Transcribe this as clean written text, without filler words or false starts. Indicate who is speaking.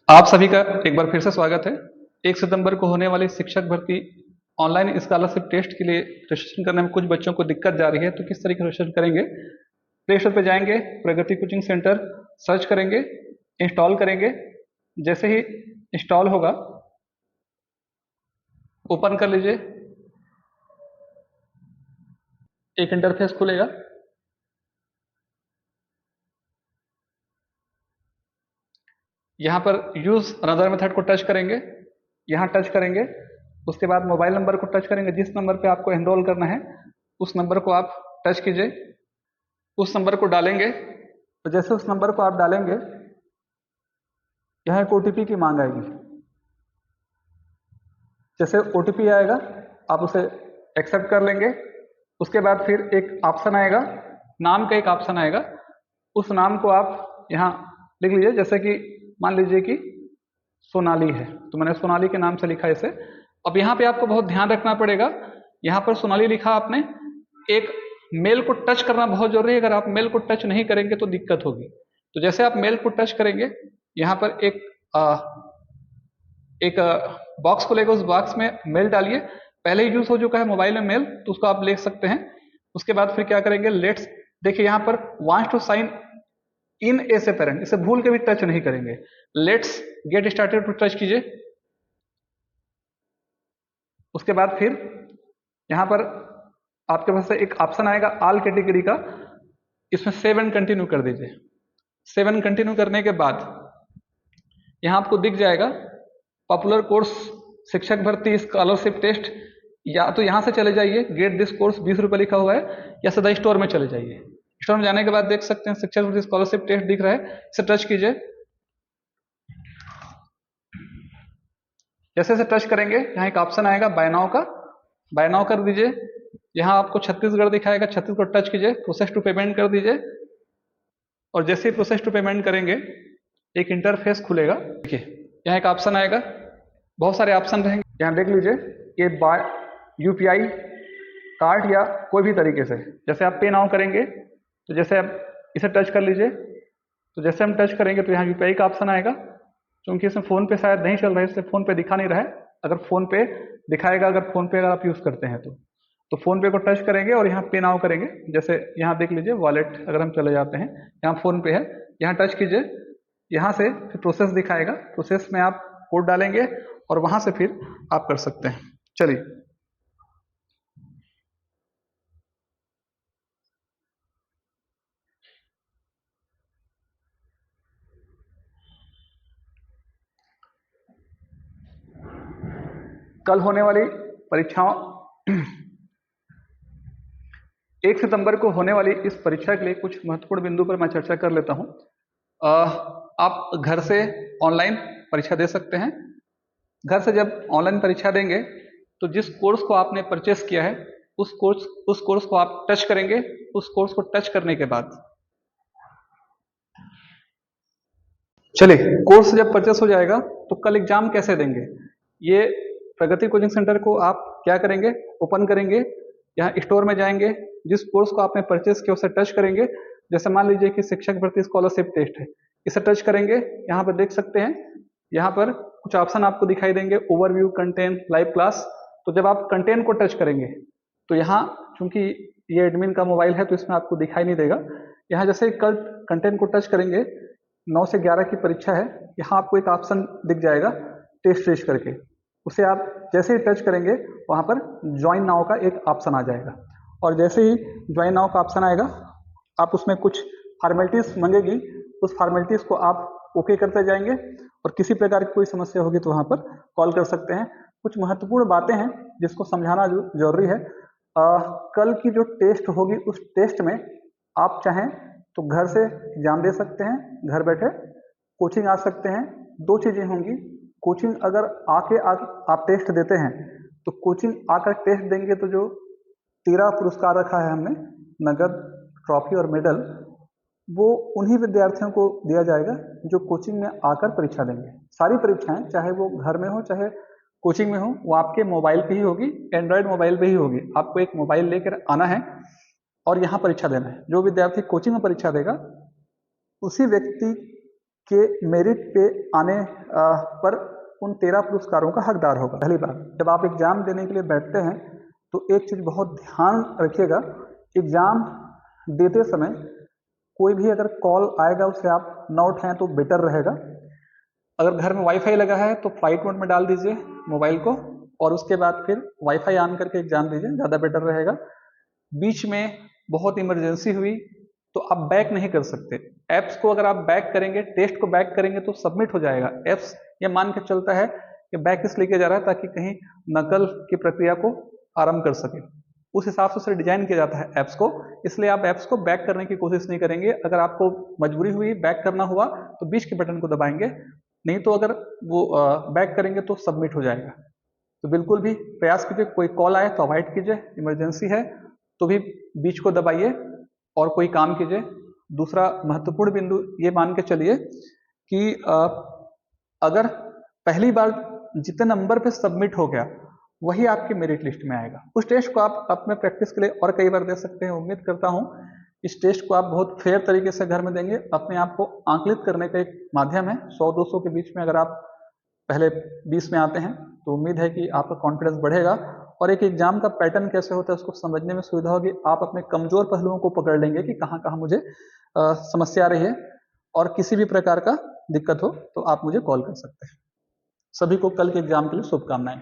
Speaker 1: आप सभी का एक बार फिर से स्वागत है। 1 सितंबर को होने वाली शिक्षक भर्ती ऑनलाइन स्कॉलरशिप टेस्ट के लिए रजिस्ट्रेशन करने में कुछ बच्चों को दिक्कत जा रही है, तो किस तरीके से रजिस्ट्रेशन करेंगे। प्ले स्टोर पर जाएंगे, प्रगति कोचिंग सेंटर सर्च करेंगे, इंस्टॉल करेंगे। जैसे ही इंस्टॉल होगा ओपन कर लीजिए, एक इंटरफेस खुलेगा। यहाँ पर यूज अनदर मेथड को टच करेंगे, यहाँ टच करेंगे। उसके बाद मोबाइल नंबर को टच करेंगे, जिस नंबर पे आपको एनरोल करना है उस नंबर को आप टच कीजिए, उस नंबर को डालेंगे। तो जैसे उस नंबर को आप डालेंगे, यहाँ एक ओटीपी की मांग आएगी। जैसे ओटीपी आएगा आप उसे एक्सेप्ट कर लेंगे। उसके बाद फिर एक ऑप्शन आएगा, नाम का एक ऑप्शन आएगा। उस नाम को आप यहाँ लिख लीजिए। जैसे कि मान लीजिए कि सोनाली है, तो मैंने सोनाली के नाम से लिखा इसे। अब यहाँ पे आपको बहुत ध्यान रखना पड़ेगा, यहाँ पर सोनाली लिखा आपने, एक मेल को टच करना बहुत जरूरी है। अगर आप मेल को टच नहीं करेंगे तो दिक्कत होगी। तो जैसे आप मेल को टच करेंगे, यहाँ पर एक बॉक्स खुलेगा, उस बॉक्स में मेल डालिए। पहले ही यूज हो चुका है मोबाइल में मेल, तो उसको आप लिख सकते हैं। उसके बाद फिर क्या करेंगे, लेट्स, देखिए यहाँ पर wants to sign in as a parent, इसे भूल के भी टच नहीं करेंगे। Let's get started to touch कीजिए। उसके बाद फिर यहाँ पर आपके पास से एक ऑप्शन आएगा ऑल कैटेगरी का, इसमें सेव एंड कंटिन्यू कर दीजिए। सेव एंड कंटिन्यू करने के बाद यहाँ आपको दिख जाएगा पॉपुलर कोर्स शिक्षक भर्ती स्कॉलरशिप टेस्ट। या तो यहाँ से चले जाइए, गेट दिस कोर्स 20 रुपये लिखा हुआ है, या सीधा स्टोर में चले जाइए। स्टोर में जाने के बाद देख सकते हैं शिक्षक भर्ती स्कॉलरशिप टेस्ट दिख रहा है, इसे टच कीजिए। जैसे इसे टच करेंगे, यहाँ एक ऑप्शन आएगा बाय नाउ का, बाय नाउ कर दीजिए। यहाँ आपको छत्तीसगढ़ दिखाएगा, छत्तीसगढ़ टच कीजिए, प्रोसेस टू पेमेंट कर दीजिए। और जैसे ही प्रोसेस टू पेमेंट करेंगे एक इंटरफेस खुलेगा। देखिए यहाँ एक ऑप्शन आएगा, बहुत सारे ऑप्शन रहेंगे, यहाँ देख लीजिए। ये बाय यूपीआई कार्ड या कोई भी तरीके से, जैसे आप पे नाउ करेंगे तो जैसे आप इसे टच कर लीजिए। तो जैसे हम टच करेंगे तो यहाँ यूपीआई का ऑप्शन आएगा। क्योंकि इसमें फोन पे शायद नहीं चल रहा है, इसलिए फोन पे दिखा नहीं रहा है। अगर फोन पे दिखाएगा, अगर फोन पे अगर आप यूज करते हैं तो फोन पे को टच करेंगे और यहाँ पे नाउ करेंगे। जैसे यहाँ देख लीजिए वॉलेट, अगर हम चले जाते हैं, यहाँ फोन पे है, यहाँ टच कीजिए। यहाँ से फिर प्रोसेस दिखाएगा, प्रोसेस में आप कोड डालेंगे और वहां से फिर आप कर सकते हैं। चलिए, कल होने वाली परीक्षाओं 1 सितंबर को होने वाली इस परीक्षा के लिए कुछ महत्वपूर्ण बिंदु पर मैं चर्चा कर लेता हूं। आप घर से ऑनलाइन परीक्षा दे सकते हैं। घर से जब ऑनलाइन परीक्षा देंगे तो जिस कोर्स को आपने परचेस किया है उस कोर्स को आप टच करेंगे। उस कोर्स को टच करने के बाद, चलिए, कोर्स जब परचेस हो जाएगा तो कल एग्जाम कैसे देंगे, ये प्रगति कोचिंग सेंटर को आप क्या करेंगे, ओपन करेंगे, यहाँ स्टोर में जाएंगे, जिस कोर्स को आपने परचेस किया उसे टच करेंगे। जैसे मान लीजिए कि शिक्षक भर्ती स्कॉलरशिप टेस्ट है, इसे टच करेंगे। यहाँ पर देख सकते हैं, यहाँ पर कुछ ऑप्शन आपको दिखाई देंगे, ओवरव्यू, कंटेंट, लाइव क्लास। तो जब आप कंटेंट को टच करेंगे तो यहाँ, चूंकि ये एडमिन का मोबाइल है तो इसमें आपको दिखाई नहीं देगा। यहाँ जैसे कल कंटेंट को टच करेंगे, 9 से 11 की परीक्षा है, यहाँ आपको एक ऑप्शन दिख जाएगा टेस्ट सीरीज करके। उसे आप जैसे ही टच करेंगे वहाँ पर ज्वाइन नाउ का एक ऑप्शन आ जाएगा। और जैसे ही ज्वाइन नाउ का ऑप्शन आएगा, आप उसमें कुछ फॉर्मेलिटीज मांगेगी, उस फॉर्मेलिटीज को आप ओके करते जाएंगे। और किसी प्रकार की कोई समस्या होगी तो वहाँ पर कॉल कर सकते हैं। कुछ महत्वपूर्ण बातें हैं जिसको समझाना जरूरी है। कल की जो टेस्ट होगी उस टेस्ट में आप चाहें तो घर से एग्जाम दे सकते हैं, घर बैठे कोचिंग आ सकते हैं। दो चीजें होंगी, कोचिंग अगर आके आप टेस्ट देते हैं तो कोचिंग आकर टेस्ट देंगे तो जो 13 पुरस्कार रखा है हमने, नगद, ट्रॉफी और मेडल, वो उन्हीं विद्यार्थियों को दिया जाएगा जो कोचिंग में आकर परीक्षा देंगे। सारी परीक्षाएं, चाहे वो घर में हो चाहे कोचिंग में हो, वो आपके मोबाइल पे ही होगी, एंड्रॉयड मोबाइल पे ही होगी। आपको एक मोबाइल लेकर आना है और यहाँ परीक्षा देना है। जो विद्यार्थी कोचिंग में परीक्षा देगा उसी व्यक्ति के मेरिट पे आने पर उन 13 पुरस्कारों का हकदार होगा। पहली बात, जब आप एग्जाम देने के लिए बैठते हैं तो एक चीज बहुत ध्यान रखिएगा, एग्जाम देते समय कोई भी अगर कॉल आएगा उसे आप ना उठाएं तो बेटर रहेगा। अगर घर में वाईफाई लगा है तो फ्लाइट मोड में डाल दीजिए मोबाइल को, और उसके बाद फिर वाईफाई ऑन करके एग्जाम दीजिए, ज़्यादा बेटर रहेगा। बीच में बहुत इमरजेंसी हुई तो आप बैक नहीं कर सकते। एप्स को अगर आप बैक करेंगे, टेस्ट को बैक करेंगे तो सबमिट हो जाएगा। एप्स ये मान के चलता है कि बैक इसलिए किया जा रहा है ताकि कहीं नकल की प्रक्रिया को आरंभ कर सके, उस हिसाब से उसे डिजाइन किया जाता है ऐप्स को। इसलिए आप ऐप्स को बैक करने की कोशिश नहीं करेंगे। अगर आपको मजबूरी हुई, बैक करना हुआ, तो बीच के बटन को दबाएंगे, नहीं तो अगर वो बैक करेंगे तो सबमिट हो जाएगा। तो बिल्कुल भी प्रयास कीजिए, कोई कॉल आए तो अवॉइड कीजिए, इमरजेंसी है तो भी बीच को दबाइए और कोई काम कीजिए। दूसरा महत्वपूर्ण बिंदु ये मान के चलिए कि अगर पहली बार जितने नंबर पे सबमिट हो गया वही आपके मेरिट लिस्ट में आएगा। उस टेस्ट को आप अपने प्रैक्टिस के लिए और कई बार दे सकते हैं। उम्मीद करता हूं इस टेस्ट को आप बहुत फेयर तरीके से घर में देंगे। अपने आप को आंकलित करने का एक माध्यम है। 100-200 के बीच में अगर आप पहले 20 में आते हैं तो उम्मीद है कि आपका कॉन्फिडेंस बढ़ेगा और एक एग्जाम का पैटर्न कैसे होता है उसको समझने में सुविधा होगी। आप अपने कमजोर पहलुओं को पकड़ लेंगे कि कहाँ कहाँ मुझे समस्या आ रही है, और किसी भी प्रकार का दिक्कत हो तो आप मुझे कॉल कर सकते हैं। सभी को कल के एग्जाम के लिए शुभकामनाएं।